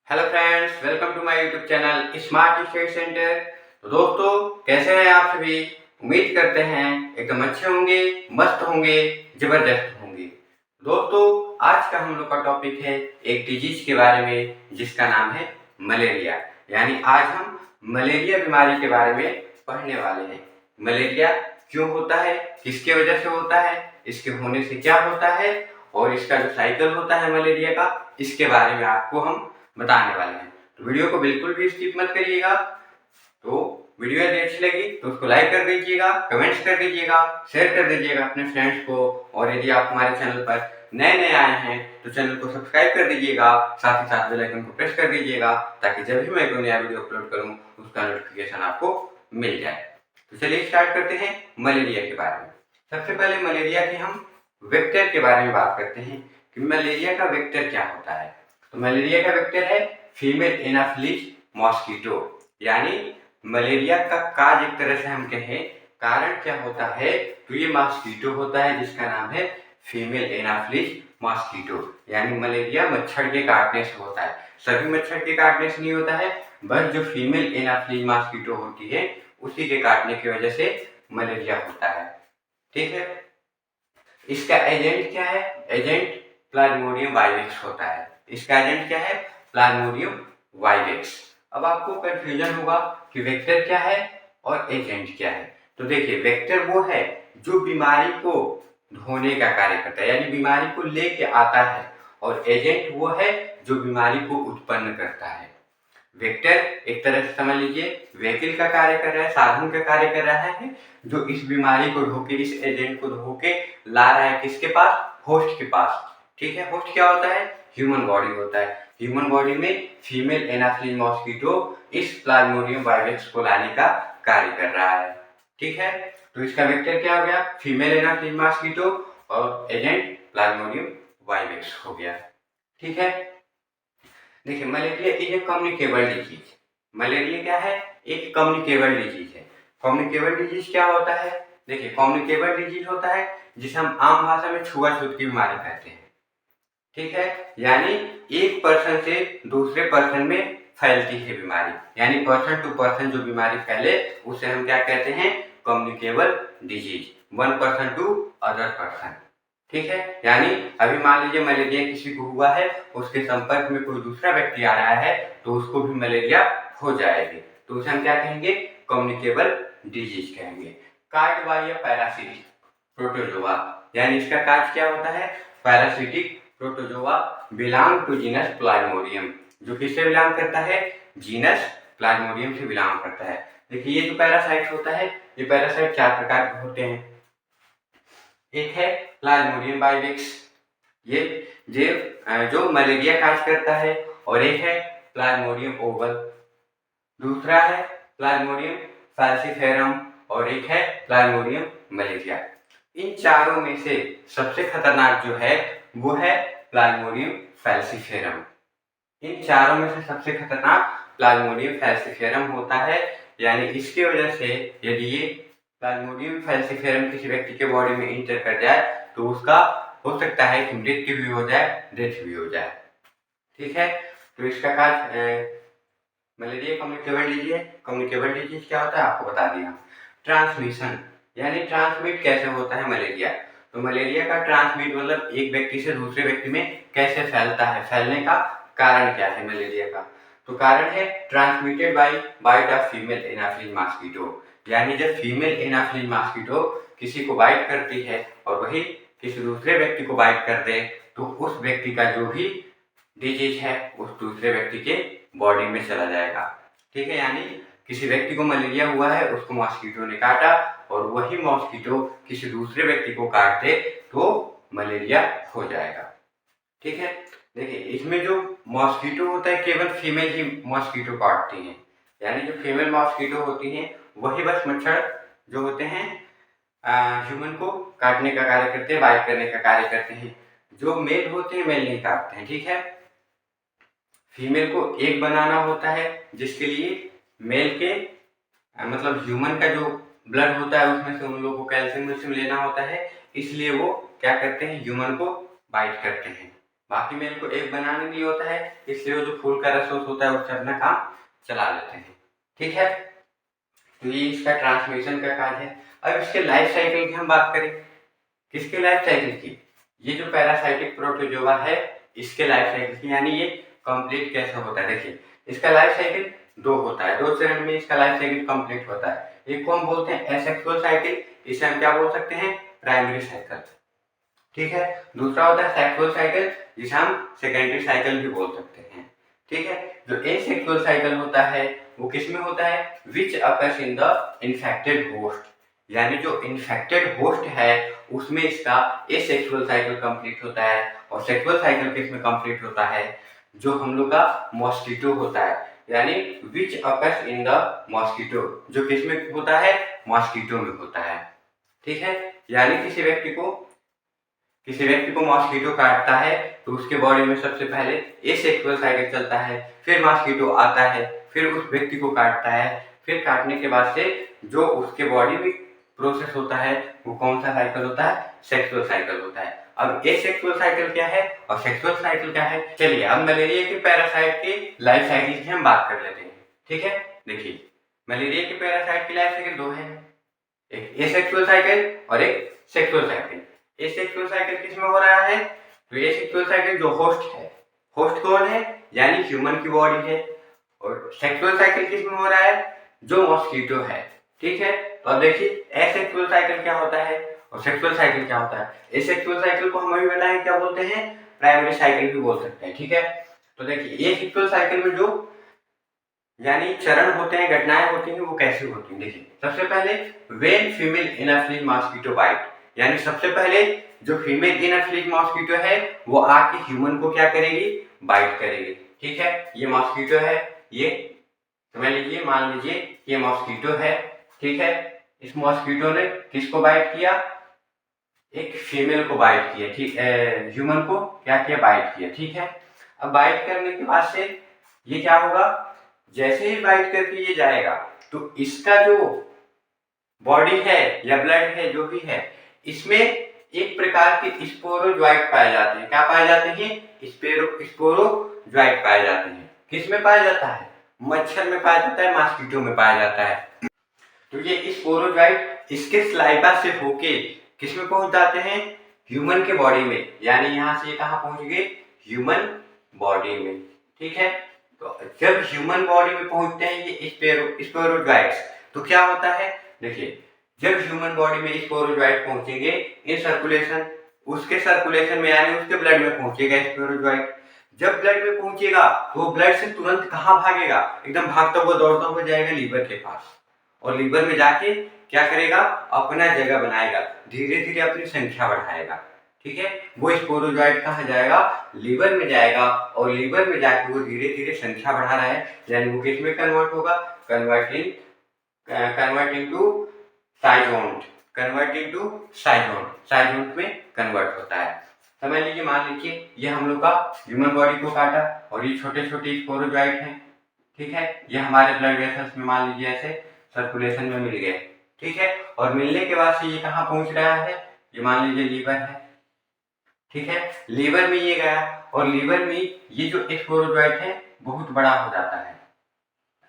Hello friends, welcome to my YouTube channel smart study centre. तो दोस्तों, कैसे हैं आप सभी? उम्मीद करते हैं एकदम अच्छे होंगे, मस्त होंगे, जबरदस्त होंगे। दोस्तों, आज का हम लोग का टॉपिक है एक डिजीज के बारे में जिसका नाम है मलेरिया। यानी आज हम मलेरिया बीमारी के बारे में पढ़ने वाले हैं। मलेरिया क्यों होता है, किसके वजह से होता है, इसके होने से क्या होता है और इसका जो साइकिल होता है मलेरिया का, इसके बारे में आपको हम बताने वाले हैं। तो वीडियो को बिल्कुल भी स्किप मत करिएगा। तो वीडियो यदि अच्छी लगी तो उसको लाइक कर दीजिएगा, कमेंट्स कर दीजिएगा, शेयर कर दीजिएगा अपने फ्रेंड्स को। और यदि आप हमारे चैनल पर नए नए आए हैं तो चैनल को सब्सक्राइब कर दीजिएगा, साथ ही साथ बेल आइकन को प्रेस कर दीजिएगा ताकि जब भी मैं कोई नया वीडियो अपलोड करूं उसका नोटिफिकेशन आपको मिल जाए। तो चलिए स्टार्ट करते हैं मलेरिया के बारे में। सबसे पहले मलेरिया के हम वेक्टर के बारे में बात करते हैं कि मलेरिया का वेक्टर क्या होता है। तो मलेरिया का वेक्टर है फीमेल एनाफिलिस मॉस्किटो। यानी मलेरिया का काज एक तरह से हम कहें, कारण क्या होता है, तो ये मॉस्किटो होता है जिसका नाम है फीमेल एनाफिलिस मॉस्किटो। यानी मलेरिया मच्छर के काटने से होता है, सभी मच्छर के काटने से नहीं होता है, बस जो फीमेल एनाफिलिस मॉस्किटो होती है उसी के काटने की वजह से मलेरिया होता है। ठीक है, इसका एजेंट क्या है? एजेंट प्लाज्मोडियम वाइवेक्स होता है। इसका एजेंट क्या है? Plasmodium vivax. अब आपको कंफ्यूजन होगा कि वेक्टर क्या है और एजेंट क्या है। तो देखिए, वेक्टर वो है जो बीमारी को ढोने का कार्य करता है, यानी बीमारी को लेके आता है, और एजेंट वो है जो बीमारी को उत्पन्न करता है। वेक्टर एक तरह से समझ लीजिए व्हीकल का कार्य कर रहा है, साधन का कार्य कर रहा है, जो इस बीमारी को ढोके, इस एजेंट को ढोके ला रहा है किसके पास? होस्ट के पास। ठीक है, होस्ट क्या होता है? ह्यूमन बॉडी होता है। ह्यूमन बॉडी में फीमेल एनाफिलिस मॉस्किटो इस प्लाज्मोडियम वाइवेक्स को लाने का कार्य कर रहा है। ठीक है, तो इसका वेक्टर क्या हो गया? फीमेल एनाफिलिस मॉस्किटो, और एजेंट प्लाज्मोडियम वाइवेक्स हो गया। ठीक है, देखिए malaria is a communicable disease. Malaria क्या है? एक कम्युनिकेबल डिजीज है। कम्युनिकेबल डिजीज क्या होता है? देखिए, कम्युनिकेबल डिजीज होता है जिसे हम आम भाषा में छुआछूत की बीमारी कहते हैं। ठीक है, यानी एक पर्सन से दूसरे पर्सन में फैलती है बीमारी, यानी पर्सन टू पर्सन जो बीमारी फैले उसे हम क्या कहते हैं? Communicable disease. One person to other person. ठीक है, यानी अभी मान लीजिए मलेरिया किसी को हुआ है, उसके संपर्क में कोई दूसरा व्यक्ति आ रहा है तो उसको भी मलेरिया हो जाएगी, तो उसे हम क्या कहेंगे? कम्युनिकेबल डिजीज कहेंगे। कार्ड बाय पैरासिटिक प्रोटोजोआ, यानी इसका कार्य क्या होता है? Parasitic protozoa belong to genus plasmodium. जो किससे बिलोंग करता है? जीनस प्लाज्मोडियम से बिलोंग करता है। देखिए, ये जो पैरासाइट होता है, ये पैरासाइट चार प्रकार के होते हैं। एक है प्लाज्मोडियम वाइवेक्स, ये जो मलेरिया काज करता है, और एक है प्लाज्मोडियम ओवल, दूसरा है प्लाज्मोडियम फैल्सिफेरम, और एक है प्लाज्मोडियम मलेरिया। इन चारों में से सबसे खतरनाक जो है वो है प्लाज्मोडियम फैल्सिफेरम। इन चारों में से सबसे खतरनाक प्लाज्मोडियम फैल्सिफेरम होता है। यानी इसके वजह से यदि ये प्लाज्मोडियम फैल्सिफेरम किसी व्यक्ति के बॉडी में इंटर कर जाए तो उसका हो सकता है कि मृत्यु भी हो जाए, डेथ भी हो जाए। ठीक है, तो इसका कार्य मलेरिया कम्युनिकेबल डिजीज है। कम्युनिकेबल डिजीज क्या होता है आपको बता दिया। ट्रांसमिशन, यानी ट्रांसमिट कैसे होता है मलेरिया। तो मलेरिया का ट्रांसमिट मतलब एक व्यक्ति से दूसरे व्यक्ति में कैसे फैलता है, फैलने का कारण क्या है मलेरिया का। तो कारण है transmitted by bite of female anopheles mosquito. यानी जब फीमेल एनाफिलिस मॉस्किटो किसी को बाइट करती है और वही किसी दूसरे व्यक्ति को बाइट कर दे तो उस व्यक्ति का जो भी डिजीज है उस दूसरे व्यक्ति के बॉडी में चला जाएगा। ठीक है, यानी किसी व्यक्ति को मलेरिया हुआ है, उसको मॉस्किटो ने काटा और वही मॉस्किटो किसी दूसरे व्यक्ति को काट दे तो मलेरिया हो जाएगा। ठीक है, देखिए इसमें जो मॉस्किटो होता है केवल फीमेल ही मॉस्किटो काटती हैं। यानी जो फीमेल मॉस्किटो होती हैं वही बस मच्छर जो होते हैं ह्यूमन को काटने का कार्य करते हैं, बाइट करने का कार्य करते हैं। जो मेल होते हैं मेल नहीं काटते हैं। ठीक है, फीमेल को एक बनाना होता है जिसके लिए मेल के मतलब ह्यूमन का जो ब्लड होता है उसमें से उन लोगों को कैल्शियम लेना होता है, इसलिए वो क्या करते हैं? ह्यूमन को बाइट करते हैं। बाकी मेल को एक बनाने नहीं होता है, इसलिए वो जो फूल का रस होता है उससे अपना काम चला लेते हैं। ठीक है, तो ये इसका ट्रांसमिशन का कार्य है। अब इसके लाइफ साइकिल की हम बात करें, किसके लाइफ साइकिल की, ये जो पैरासाइटिक प्रोटोजोआ है इसके लाइफ साइकिल की, यानी ये कंप्लीट कैसे होता है। देखिए इसका लाइफ साइकिल दो होता है, 2 चरण में इसका लाइफ साइकिल कंप्लीट होता है। एक को हम बोलते हैं एसेक्सुअल साइकिल, इसे हम क्या बोल सकते हैं, प्राइमरी साइकिल। ठीक है, दूसरा होता है सेक्सुअल साइकिल, जिसे हम सेकेंडरी साइकिल भी बोल सकते हैं। ठीक है, जो एसेक्सुअल साइकिल होता है वो किसमें होता है, which occurs in the infected host, यानी जो इन्फेक्टेड होस्ट है उसमें इसका एसेक्सुअल साइकिल कंप्लीट होता है। और सेक्सुअल साइकिल किसमें कंप्लीट होता है, जो हम लोग का मॉस्किटो होता है, यानी which occurs in the mosquito, जो किसमें होता है, मॉस्किटो में होता है। ठीक है, यानी किसी व्यक्ति को मॉस्किटो काटता है तो उसके बॉडी में सबसे पहले एसेक्सुअल साइकिल चलता है, फिर मॉस्किटो आता है, फिर उस व्यक्ति को काटता है, फिर काटने के बाद से जो उसके बॉडी में प्रोसेस होता है वो कौन सा साइकिल होता है, सेक्सुअल साइकिल होता है। अब एसेक्सुअल साइकिल क्या है और सेक्सुअल साइकिल क्या है, चलिए अब मलेरिया के पैरासाइट की लाइफ साइकिल की हम बात कर लेते हैं। ठीक है, देखिए मलेरिया के पैरासाइट की लाइफ साइकिल दो है, एक एसेक्सुअल साइकिल और एक सेक्सुअल साइकिल। एसेक्सुअल साइकिल किसमें हो रहा है, तो एसेक्सुअल साइकिल जो होस्ट है, होस्ट कौन है, यानी ह्यूमन की बॉडी है। और सेक्सुअल साइकिल किसमें हो रहा है, जो मॉस्किटो है। ठीक है, तो अब देखिए एसेक्सुअल साइकिल क्या होता है और सेक्सुअल साइकिल क्या होता है। एसेक्सुअल साइकिल को हम अभी बताएं क्या बोलते हैं, प्राइमरी साइकिल भी बोल सकते हैं। ठीक है, तो देखिए एसेक्सुअल साइकिल में जो यानी चरण होते हैं, घटनाएं होती हैं, वो कैसे होती हैं। देखिए सबसे पहले व्हेन फीमेल इनफ्लिज मॉस्किटो बाइट, यानी सबसे पहले जो फीमेल इनफ्लिज मॉस्किटो है वो आके ह्यूमन को क्या करेगी, बाइट करेगी। ठीक है, ये मॉस्किटो है, ये समझ लीजिए, मान लीजिए ये मॉस्किटो है। ठीक है, इस मॉस्किटो ने किसको बाइट किया, एक फीमेल को बाइट किया। ठीक है, ह्यूमन को क्या किया, बाइट किया। ठीक है, अब बाइट करने के बाद से ये क्या होगा, जैसे ही बाइट करके ये जाएगा तो इसका जो बॉडी है या ब्लड है जो भी है, इसमें एक प्रकार के स्पोरोजोइट पाए जाते हैं। क्या पाए जाते हैं, स्पोरोजोइट पाए जाते हैं। किस में पाया जाता है, मच्छर में पाया जाता है, मॉस्किटो में पाया जाता है। तो ये स्पोरोजोइट इसके स्लाइवा से होके किस में पहुंच जाते हैं, ह्यूमन के बॉडी में, यानी यहाँ से ये कहाँ पहुंच गए, ह्यूमन बॉडी में। ठीक है, तो जब ह्यूमन बॉडी में पहुंचते हैं ये स्पोरोजोइट्स, तो क्या होता है, देखिए जब ह्यूमन बॉडी में स्पोरोजोइट पहुंचेंगे इन सर्कुलेशन, उसके सर्कुलेशन में यानी उसके ब्लड में पहुंचेगा स्पोरोजोइट। जब ब्लड में पहुंचेगा तो वो ब्लड से तुरंत कहाँ भागेगा, एकदम भागता हुआ दौड़ता हुआ जाएगा लीवर के पास, और लीवर में जाके क्या करेगा, अपना जगह बनाएगा, धीरे धीरे अपनी संख्या बढ़ाएगा। ठीक है, वो स्पोरोजोइट कहाँ जाएगा, लीवर में जाएगा, और लीवर में जाके वो धीरे धीरे संख्या बढ़ा रहा है, यानी वो किस में कन्वर्ट होगा, कन्वर्टिंग टू साइजोन्ट, साइजोन्ट में कन्वर्ट होता है। समझ लीजिए, मान लीजिए ये हम लोग का ह्यूमन बॉडी को काटा और ये छोटे छोटे स्पोरोजोइट हैं। ठीक है, ये हमारे ब्लड वेसल्स में मान लीजिए ऐसे सर्कुलेशन में मिल गए। ठीक है, और मिलने के बाद से ये कहाँ पहुंच रहा है, ये मान लीजिए लीवर है। ठीक है, लीवर में ये गया और लीवर में ये जो स्पोरोजोइट है बहुत बड़ा हो जाता है,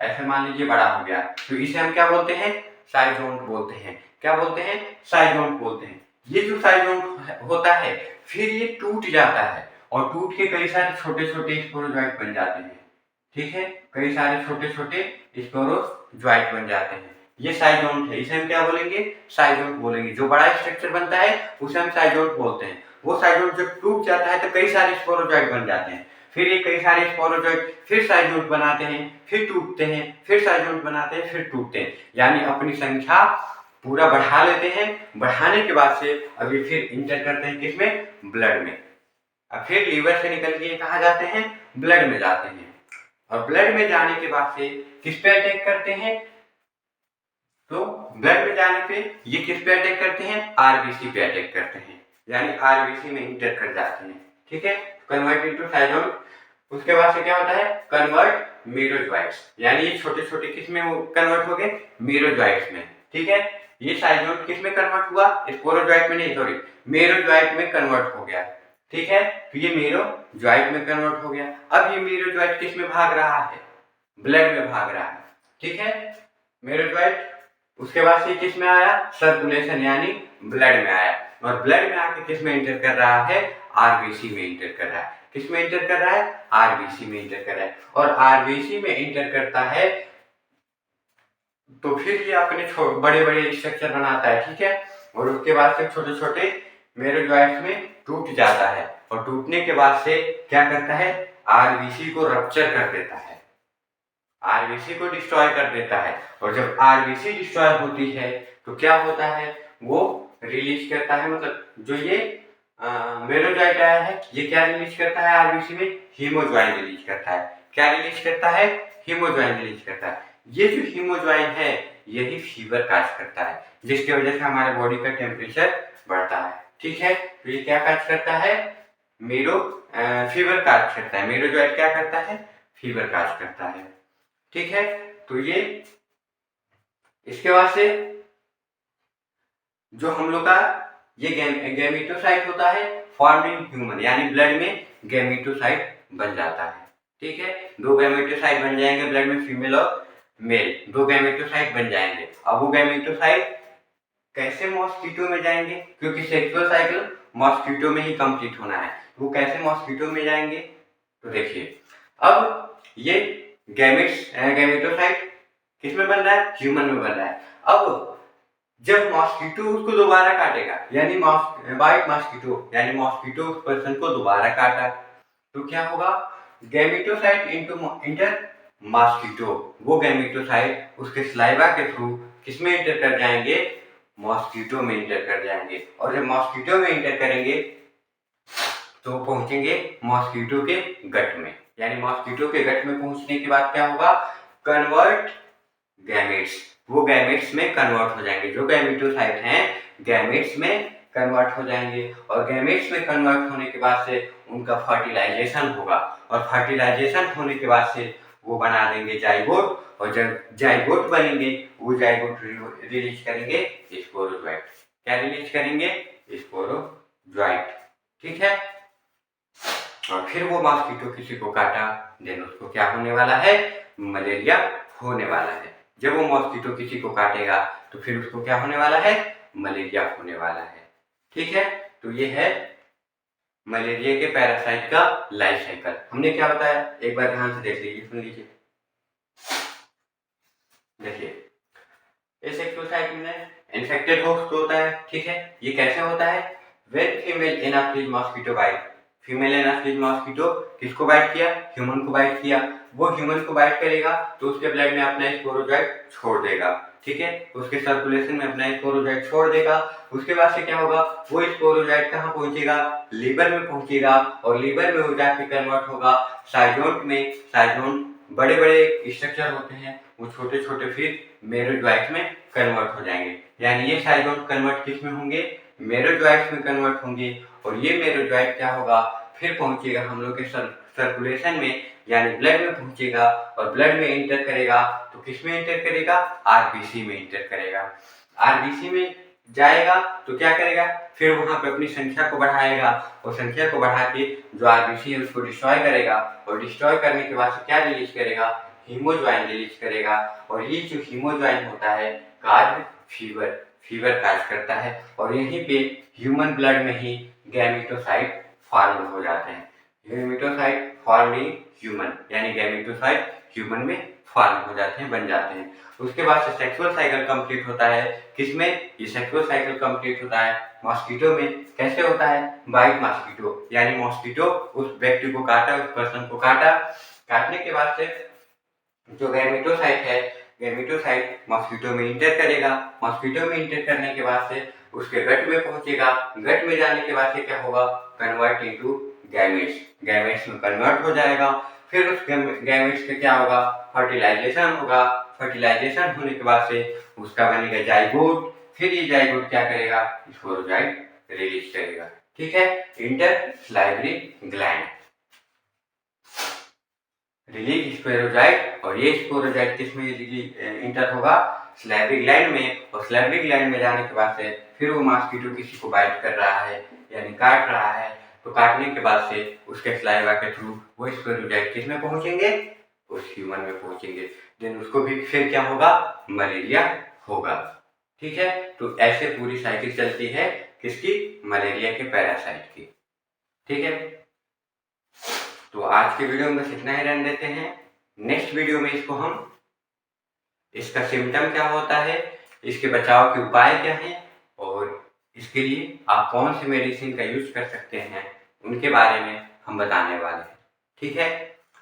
ऐसे मान लीजिए बड़ा हो गया, तो इसे हम क्या बोलते हैं, साइजोन्ट बोलते हैं। क्या बोलते हैं, साइजोन्ट बोलते हैं। ये जो साइजोन्ट होता है फिर ये टूट जाता है और टूट के कई सारे छोटे छोटे स्पोरोजोइट बन जाते हैं। ठीक है, कई सारे छोटे छोटे स्पोरोजोइट बन जाते हैं, ये साइजोन्ट है, इसे हम क्या बोलेंगे, साइजोन्ट बोलेंगे। जो बड़ा स्ट्रक्चर बनता है उसे हम साइजोन्ट बोलते हैं। वो साइजोन्ट जब टूट जाता है तो कई सारे स्पोरोजोइट बन जाते हैं, फिर ये कई सारे स्पोरोजोइट फिर साइजोन्ट बनाते हैं, फिर टूटते हैं, फिर साइजोन्ट बनाते हैं, फिर टूटते हैं, यानी अपनी संख्या पूरा बढ़ा लेते हैं। बढ़ाने के बाद से अब ये फिर इंटर करते हैं किसमें, ब्लड में। अब फिर लीवर से निकल के कहाँ जाते हैं, ब्लड में जाते हैं, और ब्लड में जाने के बाद से किस पे अटैक करते हैं, तो ब्लड में जाने पे ये किस पे अटैक करते हैं, आरबीसी पे अटैक करते हैं, यानी आरबीसी में इंटर कर जाते हैं। ठीक है, कन्वर्ट इनटू साइजोन्ट। उसके बाद से क्या होता है, कन्वर्ट मीरोजोइट्स, यानी ये छोटे छोटे किस में कन्वर्ट हो गए, मीरोजोइट्स में। ठीक है, ये साइजोन्ट किस में कन्वर्ट हुआ, स्पोरोजोइट में नहीं, सॉरी, मीरोजोइट में कन्वर्ट हो गया। ठीक है। तो ये मेरोजॉइट में कन्वर्ट हो गया। अब ये मेरोजॉइट किस में भाग रहा है? ब्लड में भाग रहा है। ठीक है, मेरोजॉइट उसके बाद से किस में आया? सर्कुलेशन यानी ब्लड में आया, और ब्लड में आके किस में इंटर कर रहा है? आरबीसी में इंटर कर रहा है। किस में इंटर कर रहा है? आरबीसी में इंटर कर रहा है। और आरबीसी में इंटर करता है तो फिर ये अपने बड़े बड़े स्ट्रक्चर बनाता है। ठीक है, और उसके बाद से छोटे छोटे मेरोजॉइट्स में टूट जाता है, और टूटने के बाद से क्या करता है? आरबीसी को रप्चर कर देता है, आरबीसी को डिस्ट्रॉय कर देता है। और जब आरबीसी डिस्ट्रॉय होती है तो क्या होता है? वो रिलीज करता है, मतलब जो ये मेरोजॉइट आया है ये क्या रिलीज करता है? आरबीसी में हीमोज्वाइन रिलीज करता है। क्या रिलीज करता है? हीमोज्वाइन रिलीज करता है। ये जो हीमोज्वाइन है यही फीवर काज करता है, जिसकी वजह से हमारे बॉडी का टेम्परेचर बढ़ता है। ठीक है, तो ये क्या काज करता है? फीवर काज करता है। मेरोजॉइट क्या करता है? फीवर काज करता है। ठीक है, तो ये इसके बाद से जो हम लोग का ये गैमेटोसाइट होता है फॉर्म्ड इन ह्यूमन, यानी ब्लड में गैमेटोसाइट बन जाता है। ठीक है, दो गैमेटोसाइट बन जाएंगे ब्लड में, फीमेल और मेल, दो गैमेटोसाइट बन जाएंगे। अब वो गैमेटोसाइट कैसे मॉस्किटो में जाएंगे? क्योंकि सेक्सुअल साइकिल मॉस्किटो में ही कंप्लीट होना है, वो कैसे मॉस्किटो में जाएंगे? तो देखिए, अब ये गैमेटोसाइट किस में बन रहा है? ह्यूमन में बन रहा है। अब जब मॉस्किटो उसको दोबारा काटेगा, यानी वाइट मॉस्किटो, यानी मॉस्किटो उस पर्सन को दोबारा काटा, तो क्या होगा? गैमेटोसाइट इंटर मॉस्किटो, वो गैमेटोसाइट उसके सलाइवा के थ्रू किसमें इंटर कर जाएंगे? मॉस्किटो में इंटर कर जाएंगे। और जब मॉस्किटो में इंटर करेंगे तो पहुंचेंगे मॉस्किटो के गट में, यानी मॉस्किटो के गट में पहुंचने के बाद क्या होगा? कन्वर्ट गैमेट्स, वो गैमेट्स में कन्वर्ट हो जाएंगे। जो गैमेटोसाइट हैं गैमेट्स में कन्वर्ट हो जाएंगे, और गैमेट्स में कन्वर्ट होने के बाद से उनका फर्टिलाइजेशन होगा, और फर्टिलाइजेशन होने के बाद से वो बना देंगे जाइगोट, और जब जाइगोट बनेंगे वो जाइगोट रिलीज करेंगे स्पोरोजोइट। क्या रिलीज करेंगे? स्पोरोजोइट। ठीक है, और फिर वो मॉस्किटो किसी को काटा, देन उसको क्या होने वाला है? मलेरिया होने वाला है। जब वो मॉस्किटो किसी को काटेगा तो फिर उसको क्या होने वाला है? मलेरिया होने वाला है। ठीक है, तो ये है मलेरिया के पैरासाइट का लाइफ साइकिल। हमने क्या बताया? एक बार ध्यान से देख लीजिए, सुन लीजिए। देखिए, इस एक्सोसाइट में इन्फेक्टेड होस्ट होता है। ठीक है, ये कैसे होता है? When female anopheles mosquito bite, female anopheles mosquito किसको बाइट किया? ह्यूमन को बाइट किया। वो ह्यूमन को बाइट करेगा तो उसके ब्लड में अपना स्पोरोजोइट छोड़ देगा। ठीक है, उसके सर्कुलेशन में अपना स्पोरोजोइट छोड़ देगा। उसके बाद से क्या होगा? वो स्पोरोजोइट कहाँ पहुंचेगा? लीवर में पहुंचेगा, और लीवर में वो जाके कन्वर्ट होगा साइजोन में। साइजोन बड़े बड़े स्ट्रक्चर होते हैं, वो छोटे छोटे फिर मेरोजोइट में कन्वर्ट हो जाएंगे। यानी ये साइजोन कन्वर्ट किस में होंगे? मेरोजोइट्स में कन्वर्ट होंगे। और ये मेरोजोइट क्या होगा? फिर पहुंचेगा हम लोग के सर्कुलेशन में, यानी ब्लड में पहुंचेगा, और ब्लड में इंटर करेगा तो किस में इंटर करेगा? आरबीसी में इंटर करेगा। आरबीसी में जाएगा तो क्या करेगा? फिर वहां पे अपनी संख्या को बढ़ाएगा, और संख्या को बढ़ा के जो आरबीसी है उसको डिस्ट्रॉय करेगा, और डिस्ट्रॉय करने के बाद क्या रिलीज करेगा? हीमोज्वाइन रिलीज करेगा। और ये जो हीमोज्वाइन होता है काज फीवर काज करता है, और यहीं पे ह्यूमन ब्लड में ही गैमेटोसाइट फॉर्म हो जाते हैं। गैमेटोसाइट फॉर्म इन ह्यूमन, यानी गैमेटोसाइट ह्यूमन में फॉर्म हो जाते हैं, बन जाते हैं। उसके बाद से सेक्सुअल साइकिल कंप्लीट होता है। किसमें? ये सेक्सुअल साइकिल कंप्लीट होता है मॉस्किटो में। कैसे होता है? बाइट मॉस्किटो, यानी मॉस्किटो उस व्यक्ति को काटा, उस पर्सन को काटा, काटने के बाद से जो गैमेटोसाइट है, गैमेटोसाइट मॉस्किटो में इंटर करेगा। मॉस्किटो में इंटर करने के बाद से उसके गट में पहुंचेगा। गट में जाने के बाद से क्या होगा? कन्वर्ट इनटू गैमेट्स, गैमेट्स में कन्वर्ट हो जाएगा। फिर उस गैमेट्स का क्या होगा? फर्टिलाइजेशन होगा। फर्टिलाइजेशन होने के बाद से उसका बनेगा जाइगोट। फिर ये जाइगोट क्या करेगा? स्पोरोजोइट रिलीज करेगा। ठीक है, inter salivary gland release sporozoite, और ये स्पोरोजोइट किस में इंटर होगा? सलाइवरी ग्लैंड में। और सलाइवरी ग्लैंड में जाने के बाद से फिर वो मॉस्किटो किसी को बाइट कर रहा है, यानी काट रहा है, तो काटने के बाद से उसके सलाइवा के थ्रू वो स्पोरोजाइट किस में पहुंचेंगे, उस ह्यूमन में पहुंचेंगे। देन उसको भी फिर क्या होगा, मलेरिया होगा। ठीक है, तो ऐसे पूरी साइकिल चलती है किसकी, मलेरिया के पैरासाइट की। ठीक है, तो आज के वीडियो में बस इतना ही रहने देते हैं। नेक्स्ट वीडियो में इसको हम इसका सिम्टम क्या होता है, इसके बचाव के उपाय क्या हैं और इसके लिए आप कौन सी मेडिसिन का यूज कर सकते हैं, उनके बारे में हम बताने वाले हैं। ठीक है,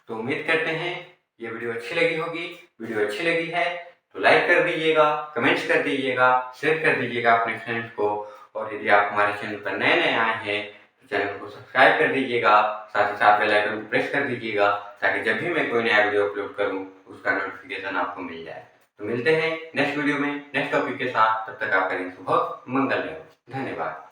तो उम्मीद करते हैं ये वीडियो अच्छी लगी होगी। वीडियो अच्छी लगी है तो लाइक कर दीजिएगा, कमेंट्स कर दीजिएगा, शेयर कर दीजिएगा अपने फ्रेंड्स को। और यदि आप हमारे चैनल पर नए नए आए हैं तो चैनल को सब्सक्राइब कर दीजिएगा, साथ ही साथ बेल आइकन को प्रेस कर दीजिएगा ताकि जब भी मैं कोई नया वीडियो अपलोड करूं उसका नोटिफिकेशन आपको मिल जाए। तो मिलते हैं नेक्स्ट वीडियो में नेक्स्ट टॉपिक के साथ, तब तक आपका दिन शुभ मंगलमय हो। धन्यवाद।